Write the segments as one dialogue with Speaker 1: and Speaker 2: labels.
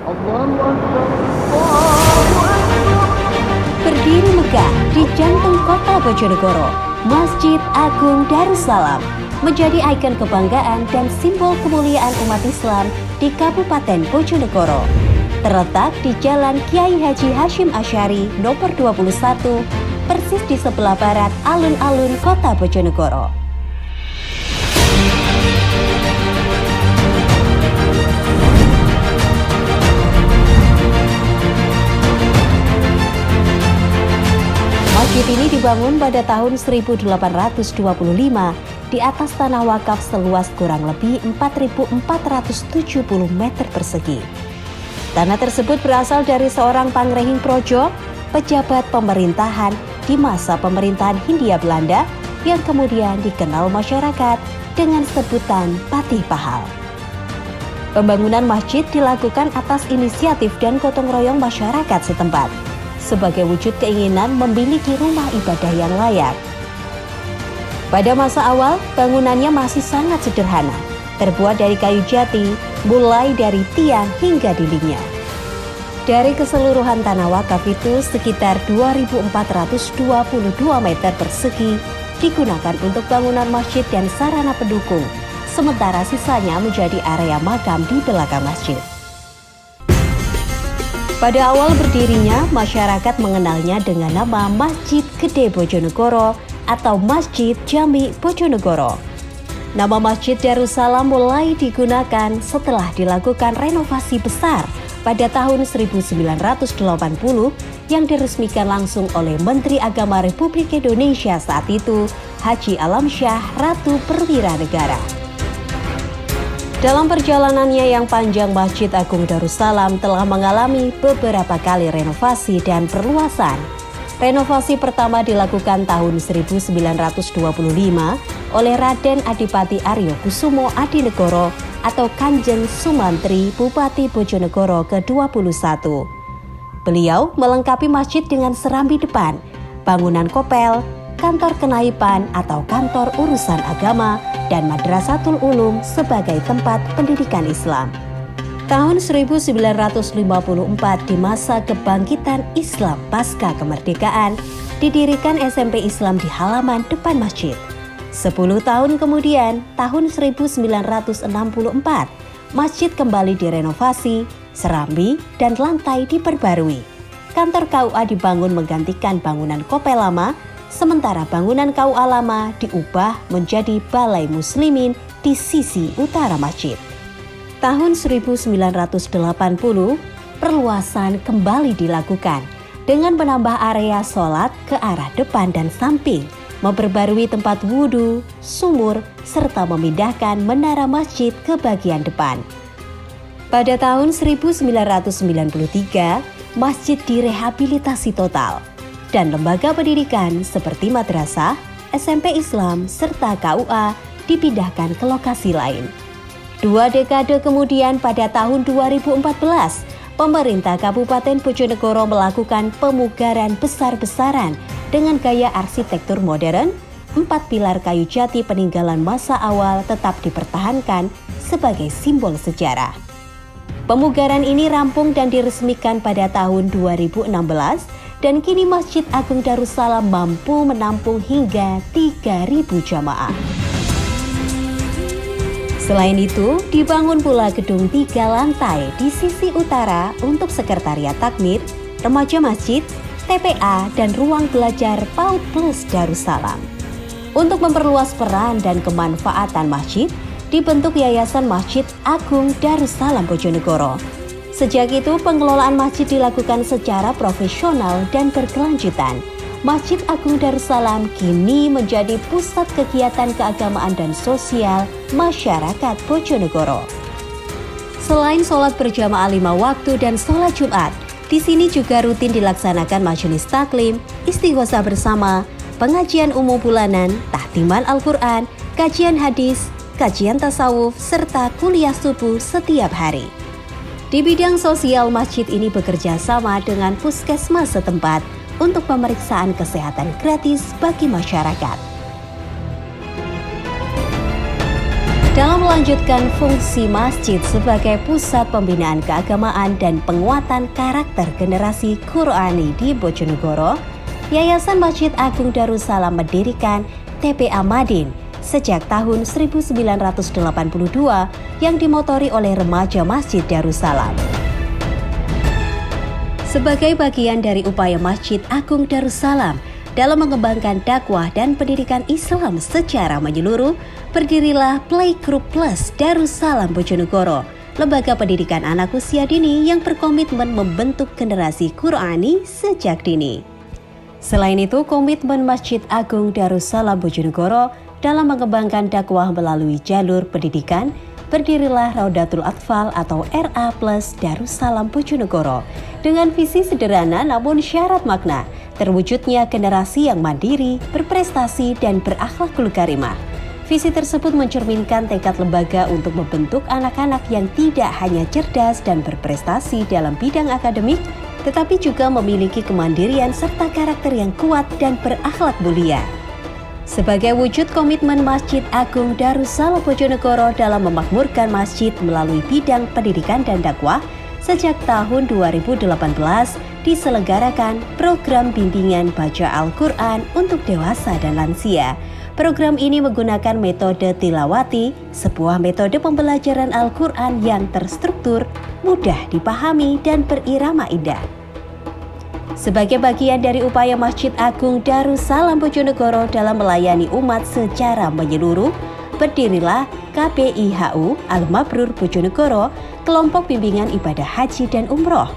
Speaker 1: Allahu Akbar, Allahu Akbar.
Speaker 2: Berdiri megah di jantung kota Bojonegoro, Masjid Agung Darussalam menjadi ikon kebanggaan dan simbol kemuliaan umat Islam di Kabupaten Bojonegoro. Terletak di Jalan Kiai Haji Hasyim Asy'ari nomor 21, persis di sebelah barat alun-alun kota Bojonegoro. Masjid ini dibangun pada tahun 1825 di atas tanah wakaf seluas kurang lebih 4.470 meter persegi. Tanah tersebut berasal dari seorang pangrehing projo, pejabat pemerintahan di masa pemerintahan Hindia Belanda yang kemudian dikenal masyarakat dengan sebutan Patih Pahal. Pembangunan masjid dilakukan atas inisiatif dan gotong royong masyarakat setempat, sebagai wujud keinginan memiliki rumah ibadah yang layak. Pada masa awal, bangunannya masih sangat sederhana, terbuat dari kayu jati, mulai dari tiang hingga dindingnya. Dari keseluruhan tanah wakaf itu, sekitar 2.422 meter persegi digunakan untuk bangunan masjid dan sarana pendukung, sementara sisanya menjadi area makam di belakang masjid. Pada awal berdirinya, masyarakat mengenalnya dengan nama Masjid Gede Bojonegoro atau Masjid Jami Bojonegoro. Nama Masjid Darussalam mulai digunakan setelah dilakukan renovasi besar pada tahun 1980 yang diresmikan langsung oleh Menteri Agama Republik Indonesia saat itu, Haji Alamsyah Ratu Perwira Negara. Dalam perjalanannya yang panjang, Masjid Agung Darussalam telah mengalami beberapa kali renovasi dan perluasan. Renovasi pertama dilakukan tahun 1925 oleh Raden Adipati Aryo Kusumo Adinegoro atau Kanjeng Sumantri Bupati Bojonegoro ke-21. Beliau melengkapi masjid dengan serambi depan, bangunan kopel, kantor kenaipan atau kantor urusan agama, dan Madrasatul Ulum sebagai tempat pendidikan Islam. Tahun 1954 di masa kebangkitan Islam pasca kemerdekaan, didirikan SMP Islam di halaman depan masjid. 10 tahun kemudian, tahun 1964, masjid kembali direnovasi, serambi dan lantai diperbarui. Kantor KUA dibangun menggantikan bangunan kopel lama, sementara bangunan KUA lama diubah menjadi Balai Muslimin di sisi utara masjid. Tahun 1980, perluasan kembali dilakukan dengan menambah area sholat ke arah depan dan samping, memperbarui tempat wudhu, sumur, serta memindahkan menara masjid ke bagian depan. Pada tahun 1993, masjid direhabilitasi total, dan lembaga pendidikan seperti madrasah, SMP Islam, serta KUA dipindahkan ke lokasi lain. 2 dekade kemudian pada tahun 2014, pemerintah Kabupaten Bojonegoro melakukan pemugaran besar-besaran dengan gaya arsitektur modern. 4 pilar kayu jati peninggalan masa awal tetap dipertahankan sebagai simbol sejarah. Pemugaran ini rampung dan diresmikan pada tahun 2016, dan kini Masjid Agung Darussalam mampu menampung hingga 3.000 jamaah. Selain itu, dibangun pula gedung 3 lantai di sisi utara untuk sekretariat takmir, remaja masjid, TPA, dan ruang belajar PAUD Plus Darussalam. Untuk memperluas peran dan kemanfaatan masjid, dibentuk Yayasan Masjid Agung Darussalam Bojonegoro. Sejak itu, pengelolaan masjid dilakukan secara profesional dan berkelanjutan. Masjid Agung Darussalam kini menjadi pusat kegiatan keagamaan dan sosial masyarakat Bojonegoro. Selain sholat berjamaah 5 waktu dan sholat Jumat, di sini juga rutin dilaksanakan majelis taklim, istighosah bersama, pengajian umum bulanan, tahtiman Al-Quran, kajian hadis, kajian tasawuf, serta kuliah subuh setiap hari. Di bidang sosial, masjid ini bekerja sama dengan puskesmas setempat untuk pemeriksaan kesehatan gratis bagi masyarakat. Dalam melanjutkan fungsi masjid sebagai pusat pembinaan keagamaan dan penguatan karakter generasi Qur'ani di Bojonegoro, Yayasan Masjid Agung Darussalam mendirikan TPA Madin sejak tahun 1982 yang dimotori oleh remaja Masjid Darussalam. Sebagai bagian dari upaya Masjid Agung Darussalam dalam mengembangkan dakwah dan pendidikan Islam secara menyeluruh, berdirilah Playgroup Plus Darussalam Bojonegoro, lembaga pendidikan anak usia dini yang berkomitmen membentuk generasi Qur'ani sejak dini. Selain itu, komitmen Masjid Agung Darussalam Bojonegoro dalam mengembangkan dakwah melalui jalur pendidikan, berdirilah Raudatul Atfal atau RA Plus Darussalam Bojonegoro dengan visi sederhana namun syarat makna, terwujudnya generasi yang mandiri, berprestasi, dan berakhlakul karimah. Visi tersebut mencerminkan tekad lembaga untuk membentuk anak-anak yang tidak hanya cerdas dan berprestasi dalam bidang akademik, tetapi juga memiliki kemandirian serta karakter yang kuat dan berakhlak mulia. Sebagai wujud komitmen Masjid Agung Darussalam Bojonegoro dalam memakmurkan masjid melalui bidang pendidikan dan dakwah, sejak tahun 2018 diselenggarakan program bimbingan baca Al-Quran untuk dewasa dan lansia. Program ini menggunakan metode tilawati, sebuah metode pembelajaran Al-Quran yang terstruktur, mudah dipahami, dan berirama indah. Sebagai bagian dari upaya Masjid Agung Darussalam Bojonegoro dalam melayani umat secara menyeluruh, berdirilah KBIHU Al-Mabrur Bojonegoro, kelompok bimbingan ibadah haji dan umroh.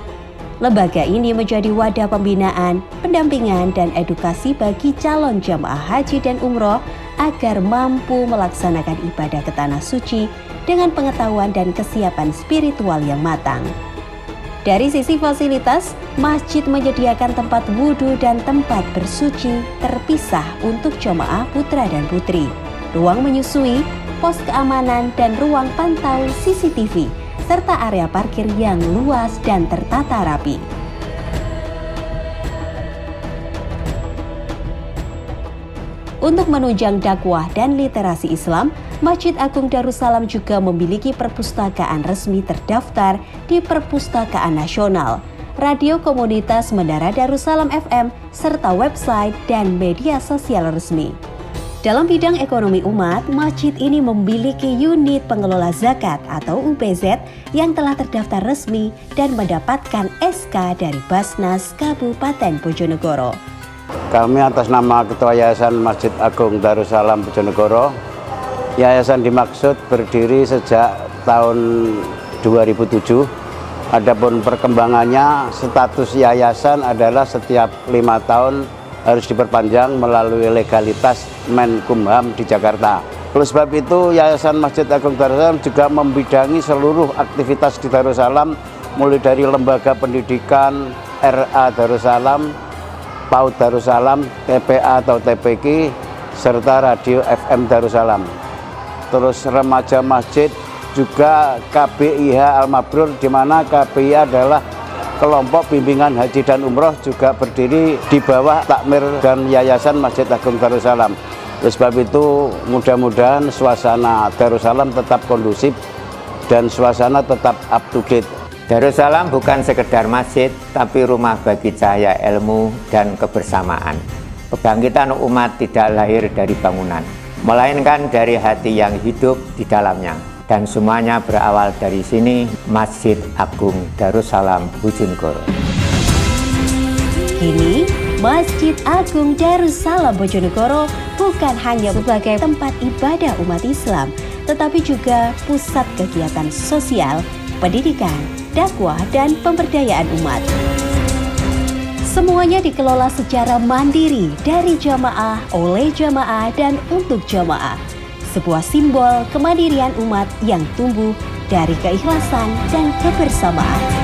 Speaker 2: Lembaga ini menjadi wadah pembinaan, pendampingan, dan edukasi bagi calon jamaah haji dan umroh agar mampu melaksanakan ibadah ke tanah suci dengan pengetahuan dan kesiapan spiritual yang matang. Dari sisi fasilitas, masjid menyediakan tempat wudhu dan tempat bersuci terpisah untuk jamaah putra dan putri, ruang menyusui, pos keamanan, dan ruang pantau CCTV, serta area parkir yang luas dan tertata rapi. Untuk menunjang dakwah dan literasi Islam, Masjid Agung Darussalam juga memiliki perpustakaan resmi terdaftar di Perpustakaan Nasional, radio komunitas Menara Darussalam FM, serta website dan media sosial resmi. Dalam bidang ekonomi umat, masjid ini memiliki unit pengelola zakat atau UPZ yang telah terdaftar resmi dan mendapatkan SK dari Basnas Kabupaten Bojonegoro.
Speaker 3: Kami atas nama Ketua Yayasan Masjid Agung Darussalam Bojonegoro, yayasan dimaksud berdiri sejak tahun 2007. Adapun perkembangannya, status yayasan adalah setiap 5 tahun harus diperpanjang melalui legalitas Menkumham di Jakarta. Oleh sebab itu, Yayasan Masjid Agung Darussalam juga membidangi seluruh aktivitas di Darussalam, mulai dari lembaga pendidikan RA Darussalam, PAUD Darussalam, TPA atau TPQ, serta radio FM Darussalam. Terus remaja masjid juga KBIH Al-Mabrur, di mana KBIH adalah kelompok bimbingan haji dan umroh, juga berdiri di bawah takmir dan Yayasan Masjid Agung Darussalam. Oleh sebab itu, mudah-mudahan suasana Darussalam tetap kondusif dan suasana tetap up to date.
Speaker 4: Darussalam bukan sekedar masjid, tapi rumah bagi cahaya ilmu dan kebersamaan. Kebangkitan umat tidak lahir dari bangunan, melainkan dari hati yang hidup di dalamnya. Dan semuanya berawal dari sini, Masjid Agung Darussalam Bojonegoro.
Speaker 2: Kini, Masjid Agung Darussalam Bojonegoro bukan hanya sebagai tempat ibadah umat Islam, tetapi juga pusat kegiatan sosial, pendidikan, dakwah, dan pemberdayaan umat. Semuanya dikelola secara mandiri dari jamaah, oleh jamaah, dan untuk jamaah. Sebuah simbol kemandirian umat yang tumbuh dari keikhlasan dan kebersamaan.